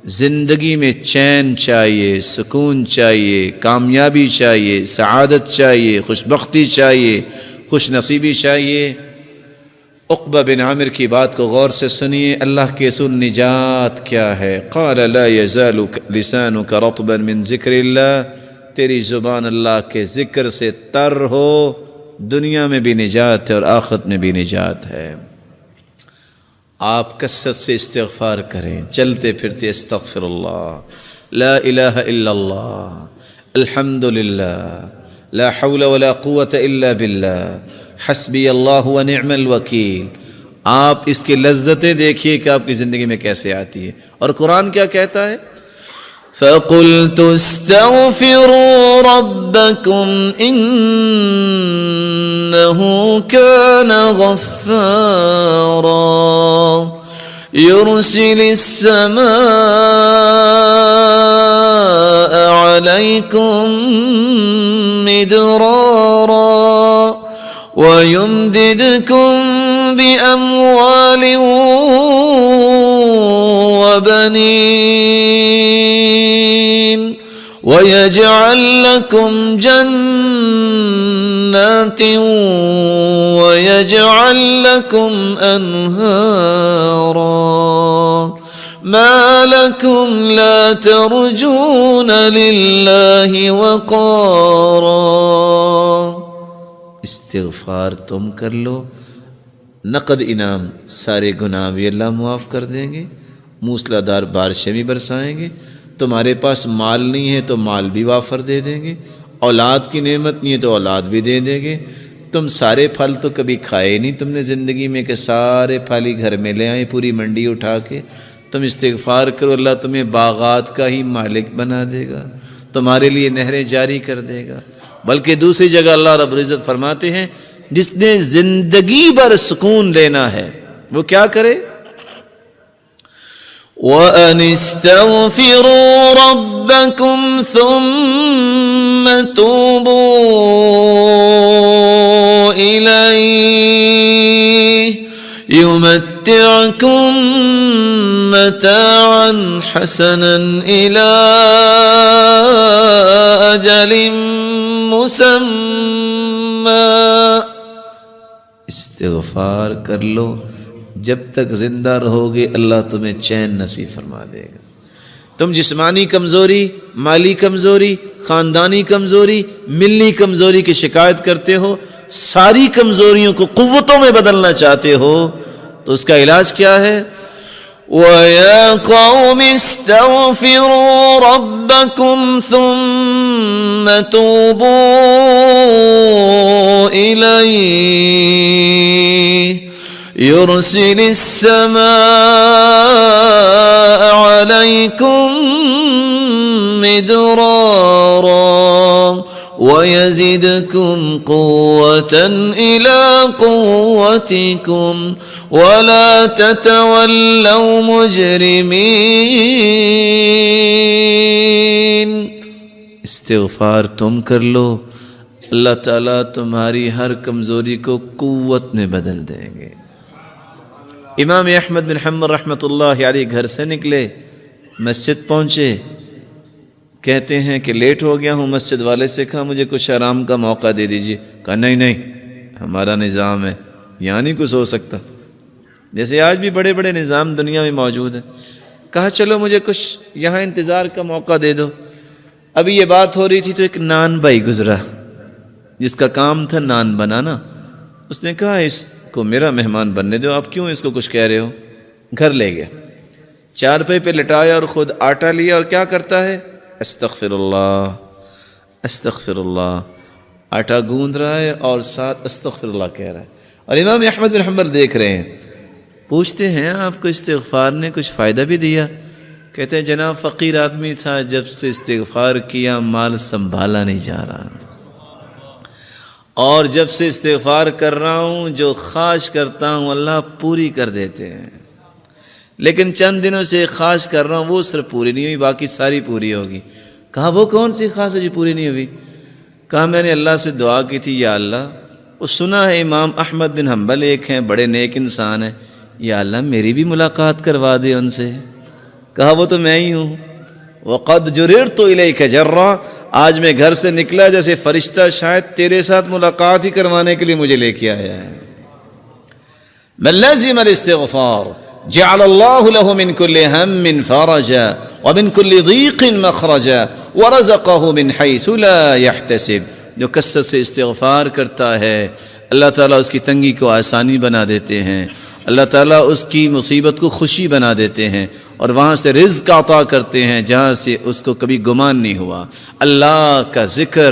زندگی میں چین چاہیے، سکون چاہیے، کامیابی چاہیے، سعادت چاہیے، خوش بختی چاہیے، خوش نصیبی چاہیے۔ عقبہ بن عامر کی بات کو غور سے سنیے، اللہ کے رسول نجات کیا ہے؟ قال لا يزال لسانك رطبا من ذکر اللہ، تیری زبان اللہ کے ذکر سے تر ہو، دنیا میں بھی نجات ہے اور آخرت میں بھی نجات ہے۔ آپ کثرت سے استغفار کریں، چلتے پھرتے استغفر اللہ، لا الہ الا اللہ، الحمد للہ، لا حول ولا قوة الا باللہ، حسبی اللہ ونعم الوکیل۔ آپ اس کی لذتیں دیکھیے کہ آپ کی زندگی میں کیسے آتی ہے۔ اور قرآن کیا کہتا ہے؟ فَقُلْتُ اسْتَغْفِرُوا رَبَّكُمْ إِنَّهُ كَانَ غَفَّارًا يُرْسِلِ السَّمَاءَ عَلَيْكُمْ مِدْرَارًا وَيُمْدِدْكُمْ بِأَمْوَالٍ وَبَنِينَ وَيَجْعَلْ لَكُمْ جَنَّاتٍ وَيَجْعَلْ لَكُمْ أَنْهَارًا مَا لَكُمْ لَا تَرْجُونَ لِلَّهِ وَقَارًا۔ استغفار تم کر لو، نقد انعام، سارے گناہ بھی اللہ معاف کر دیں گے، موسلا دار بارشیں بھی برسائیں گے، تمہارے پاس مال نہیں ہے تو مال بھی وافر دے دیں گے، اولاد کی نعمت نہیں ہے تو اولاد بھی دے دیں گے، تم سارے پھل تو کبھی کھائے نہیں تم نے زندگی میں کہ سارے پھل ہی گھر میں لے آئے پوری منڈی اٹھا کے، تم استغفار کرو، اللہ تمہیں باغات کا ہی مالک بنا دے گا، تمہارے لیے نہریں جاری کر دے گا۔ بلکہ دوسری جگہ اللہ رب العزت فرماتے ہیں جس نے زندگی بھر سکون لینا ہے وہ کیا کرے؟ وَأَنِ اسْتَغْفِرُوا رَبَّكُمْ ثُمَّ تُوبُوا إِلَيْهِ يُمَتِّعْكُمْ مَتَاعًا حَسَنًا إِلَىٰ أَجَلٍ مسمى۔ استغفار کر لو، جب تک زندہ رہو گے اللہ تمہیں چین نصیب فرما دے گا۔ تم جسمانی کمزوری، مالی کمزوری، خاندانی کمزوری، ملی کمزوری کی شکایت کرتے ہو، ساری کمزوریوں کو قوتوں میں بدلنا چاہتے ہو تو اس کا علاج کیا ہے؟ وَيَا قَوْمِ اسْتَغْفِرُوا رَبَّكُمْ ثُمَّ تُوبُوا إِلَيْهِ يُرْسِلِ السَّمَاءَ عَلَيْكُمْ مِدْرَارًا وَيَزِدْكُمْ قُوَّةً إِلَىٰ قُوَّتِكُمْ وَلَا تَتَوَلَّوْا مُجْرِمِينَ۔ استغفار تم کر لو، اللہ تعالیٰ تمہاری ہر کمزوری کو قوت میں بدل دیں گے۔ امام احمد بن حنبل رحمۃ اللہ علیہ گھر سے نکلے، مسجد پہنچے، کہتے ہیں کہ لیٹ ہو گیا ہوں، مسجد والے سے کہا مجھے کچھ آرام کا موقع دے دیجیے، کہا نہیں ہمارا نظام ہے، یہاں نہیں کچھ ہو سکتا، جیسے آج بھی بڑے بڑے نظام دنیا میں موجود ہیں۔ کہا چلو مجھے کچھ یہاں انتظار کا موقع دے دو۔ ابھی یہ بات ہو رہی تھی تو ایک نان بھائی گزرا جس کا کام تھا نان بنانا، اس نے کہا اس کو میرا مہمان بننے دو، آپ کیوں اس کو کچھ کہہ رہے ہو؟ گھر لے گیا، چارپائی پہ لٹایا اور خود آٹا لیا اور کیا کرتا ہے؟ استغفر اللہ استغفر اللہ، آٹا گوندھ رہا ہے اور ساتھ استغفر اللہ کہہ رہا ہے۔ اور امام احمد بن حنبل دیکھ رہے ہیں، پوچھتے ہیں آپ کو استغفار نے کچھ فائدہ بھی دیا؟ کہتے ہیں جناب فقیر آدمی تھا، جب سے استغفار کیا مال سنبھالا نہیں جا رہا، اور جب سے استغفار کر رہا ہوں جو خواہش کرتا ہوں اللہ پوری کر دیتے ہیں، لیکن چند دنوں سے خواہش کر رہا ہوں وہ صرف پوری نہیں ہوئی، باقی ساری پوری ہوگی۔ کہا وہ کون سی خواہش ہے جو پوری نہیں ہوئی؟ کہا میں نے اللہ سے دعا کی تھی، یا اللہ وہ سنا ہے امام احمد بن حنبل ایک ہیں بڑے نیک انسان ہیں، یا اللہ میری بھی ملاقات کروا دے ان سے۔ کہا وہ تو میں ہی ہوں. وَقَدْ جُرِرْتُ إِلَيْكَ جَرًّا، آج میں گھر سے نکلا جیسے فرشتہ شاید تیرے ساتھ ملاقات ہی کروانے کے لیے مجھے لے کے آیا ہے. مَنْ لَزِمَ الْإِسْتِغْفَارَ جَعَلَ اللَّهُ لَهُ مِنْ كُلِّ هَمٍّ فَرَجًا وَمِنْ كُلِّ ضِيقٍ مَخْرَجًا وَرَزَقَهُ مِنْ حَيْثُ لَا يَحْتَسِبُ. جو کثرت سے استغفار کرتا ہے اللہ تعالیٰ اس کی تنگی کو آسانی بنا دیتے ہیں، اللہ تعالیٰ اس کی مصیبت کو خوشی بنا دیتے ہیں، اور وہاں سے رزق عطا کرتے ہیں جہاں سے اس کو کبھی گمان نہیں ہوا. اللہ کا ذکر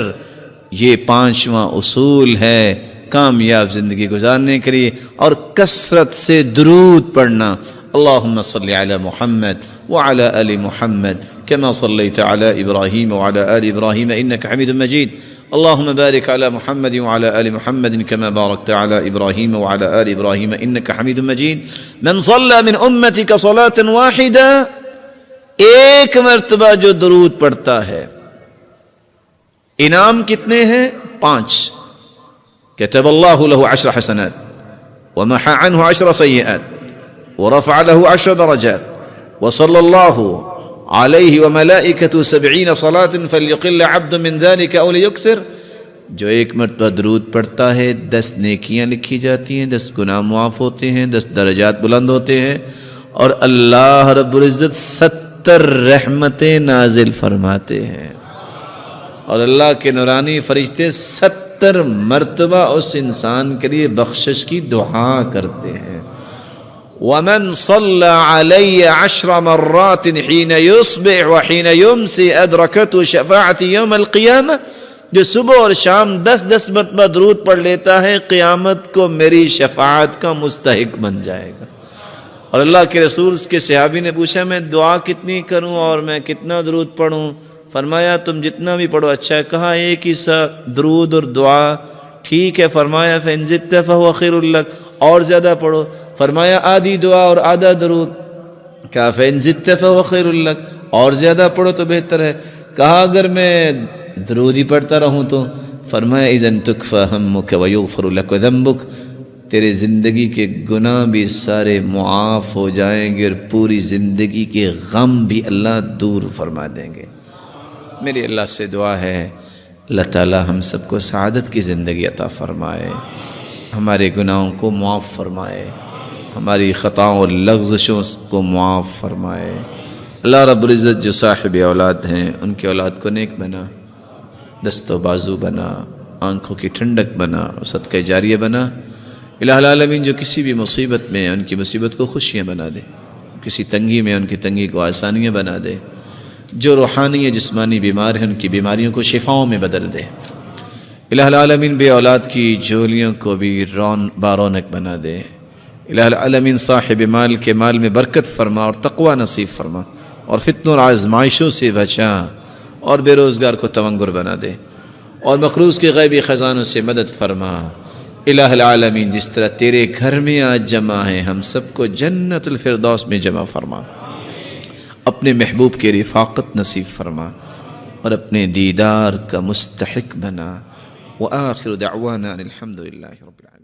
یہ 5واں اصول ہے کامیاب زندگی گزارنے کے لیے، اور کثرت سے درود پڑھنا. اللہم صلی علی محمد وعلی آل محمد کما صلیت علی ابراہیم وعلی آل ابراہیم انک حمید مجید. اللہم بارک علی محمد وعلی آل محمد کما بارکت علی ابراہیم وعلی آل ابراہیم انک حمید مجید. من صلی من امتک صلاة واحدہ، ایک مرتبہ جو درود پڑھتا ہے، انعام کتنے ہیں؟ 5. كتب الله له 10 حسنات ومحى عنه 10 سيئات ورفع له 10 درجات وصلى الله عليه وملائكته 70 صلاة فليقل عبد من ذلك أو ليكثر. جو ایک مرتبہ درود پڑھتا ہے 10 نیکیاں لکھی جاتی ہیں، 10 گناہ معاف ہوتے ہیں، 10 درجات بلند ہوتے ہیں، اور اللہ رب العزت 70 رحمتیں نازل فرماتے ہیں، اور اللہ کے نورانی فرشتے 70 مرتبہ اس انسان کے لیے بخشش کی دعا کرتے ہیں. وَمَنْ صَلَّى عَلَيَّ 10 مرات حين يصبح وحين يمسي أدركته شفاعتي يوم القيامة. جو صبح اور شام 10 مرتبہ درود پڑھ لیتا ہے قیامت کو میری شفاعت کا مستحق بن جائے گا. اور اللہ کے رسول کے صحابی نے پوچھا میں دعا کتنی کروں اور میں کتنا درود پڑھوں؟ فرمایا تم جتنا بھی پڑھو اچھا ہے. کہا ایک ہی سا درود اور دعا ٹھیک ہے. فرمایا فَإِن زِدْتَ فَهُوَ خَيْرٌ لَكَ، اور زیادہ پڑھو. فرمایا آدھی دعا اور آدھا درود. کہا فَإِن زِدْتَ فَهُوَ خَيْرٌ لَكَ، اور زیادہ پڑھو تو بہتر ہے. کہا اگر میں درود ہی پڑھتا رہوں تو؟ فرمایا اِذًا تُكْفَى هَمُّكَ وَيُغْفَرُ لَكَ ذَنبُكَ، تیرے زندگی کے گناہ بھی سارے معاف ہو جائیں گے اور پوری زندگی کے غم بھی اللہ دور فرما دیں گے. میری اللہ سے دعا ہے اللہ تعالی ہم سب کو سعادت کی زندگی عطا فرمائے، ہمارے گناہوں کو معاف فرمائے، ہماری خطاؤں اور لغزشوں کو معاف فرمائے. اللہ رب العزت جو صاحب اولاد ہیں ان کی اولاد کو نیک بنا، دست و بازو بنا، آنکھوں کی ٹھنڈک بنا، صدقہ جاریہ بنا. الہ العالمین جو کسی بھی مصیبت میں ان کی مصیبت کو خوشیاں بنا دے، کسی تنگی میں ان کی تنگی کو آسانیاں بنا دے. جو روحانی یا جسمانی بیمار ہیں ان کی بیماریوں کو شفاؤں میں بدل دے. الہ العالمین بے اولاد کی جھولیوں کو بھی بارونق بنا دے. الہ العالمین صاحب مال کے مال میں برکت فرما اور تقوی نصیب فرما، اور فتنوں اور آزمائشوں سے بچا، اور بے روزگار کو تونگر بنا دے، اور مقروض کے غیبی خزانوں سے مدد فرما. الہ العالمین جس طرح تیرے گھر میں آج جمع ہیں ہم سب کو جنت الفردوس میں جمع فرما، اپنے محبوب کی رفاقت نصیب فرما، اور اپنے دیدار کا مستحق بنا. وآخر دعوانا الحمد للہ رب العالمین.